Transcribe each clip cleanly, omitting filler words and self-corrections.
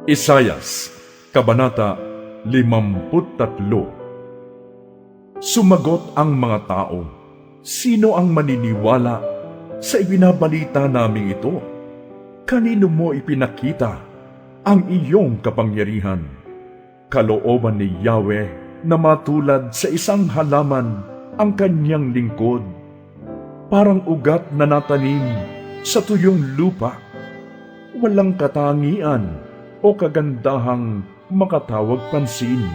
Isayas, Kabanata 53. Sumagot ang mga tao, "Sino ang maniniwala sa ibinabalita naming ito? Kanino mo ipinakita ang iyong kapangyarihan?" Kalooban ni Yahweh na matulad sa isang halaman ang kanyang lingkod, parang ugat na natanim sa tuyong lupa, walang katangian o kagandahang makatawag pansin,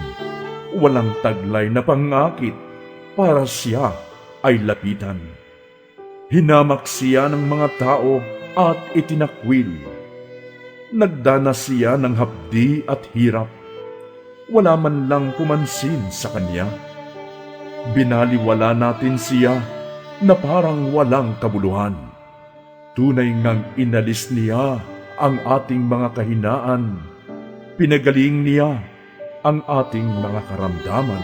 walang taglay na pangakit para siya ay lapitan. Hinamak siya ng mga tao at itinakwil. Nagdanas siya ng hapdi at hirap, wala man lang pumansin sa kanya. Binaliwala natin siya na parang walang kabuluhan. Tunay ngang inalis niya ang ating mga kahinaan, pinagaling niya ang ating mga karamdaman.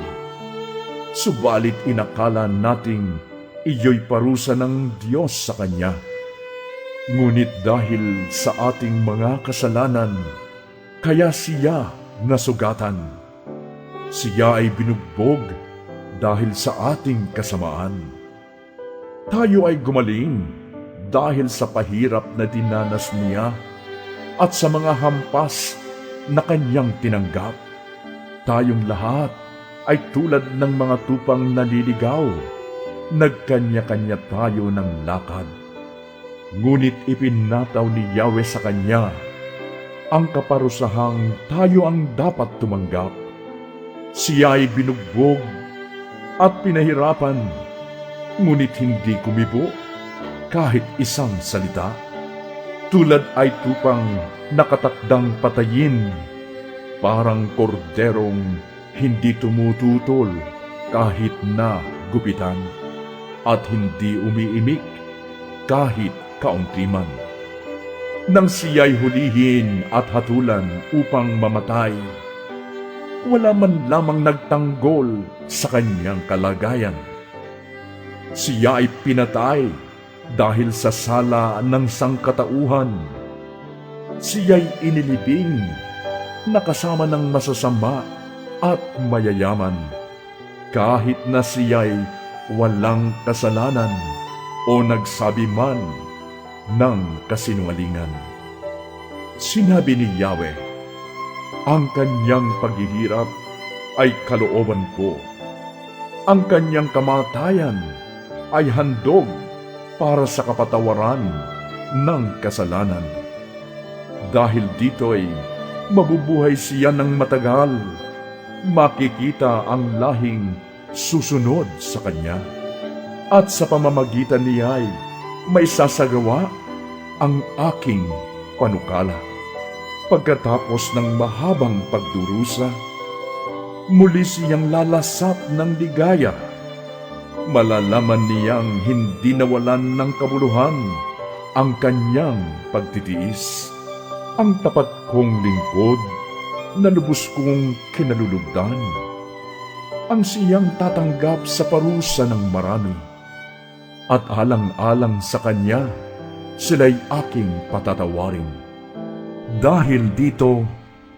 Subalit inakala nating iyo'y parusa ng Diyos sa Kanya. Ngunit dahil sa ating mga kasalanan, kaya siya nasugatan. Siya ay binugbog dahil sa ating kasamaan. Tayo ay gumaling dahil sa pahirap na dinanas niya at sa mga hampas na kanyang tinanggap. Tayong lahat ay tulad ng mga tupang naliligaw. Nagkanya-kanya tayo ng lakad. Ngunit ipinataw ni Yahweh sa kanya ang kaparusahang tayo ang dapat tumanggap. Siya ay binugbog at pinahirapan, ngunit hindi kumibo kahit isang salita. Tulad ay tupang nakatakdang patayin, parang korderong hindi tumututol kahit na gupitan, at hindi umiimik kahit kaunti man. Nang siya'y hulihin at hatulan upang mamatay, wala man lamang nagtanggol sa kanyang kalagayan. Siya ay pinatay dahil sa sala ng sangkatauhan. Siya'y inilibing na kasama ng masasama at mayayaman, kahit na siya'y walang kasalanan o nagsabi man ng kasinungalingan. Sinabi ni Yahweh, "Ang kanyang paghihirap ay kalooban ko. Ang kanyang kamatayan ay handog para sa kapatawaran ng kasalanan. Dahil dito'y mabubuhay siya ng matagal, makikita ang lahing susunod sa kanya, at sa pamamagitan niya'y may sasagawa ang aking panukala." Pagkatapos ng mahabang pagdurusa, muli siyang lalasap ng ligaya. Malalaman niyang hindi nawalan ng kabuluhan ang kanyang pagtitiis. Ang tapat kong lingkod na lubos kong kinalulugdan, ang siyang tatanggap sa parusa ng marami, at alang-alang sa kanya sila'y aking patatawarin. Dahil dito,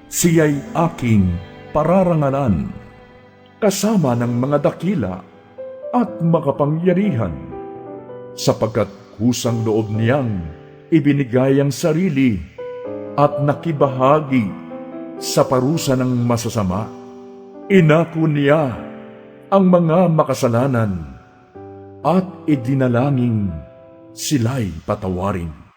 siya'y aking pararangalan kasama ng mga dakila at makapangyarihan, sapagkat kusang loob niyang ibinigay ang sarili at nakibahagi sa parusa ng masasama. Inako niya ang mga makasalanan at idinalangin sila'y patawarin.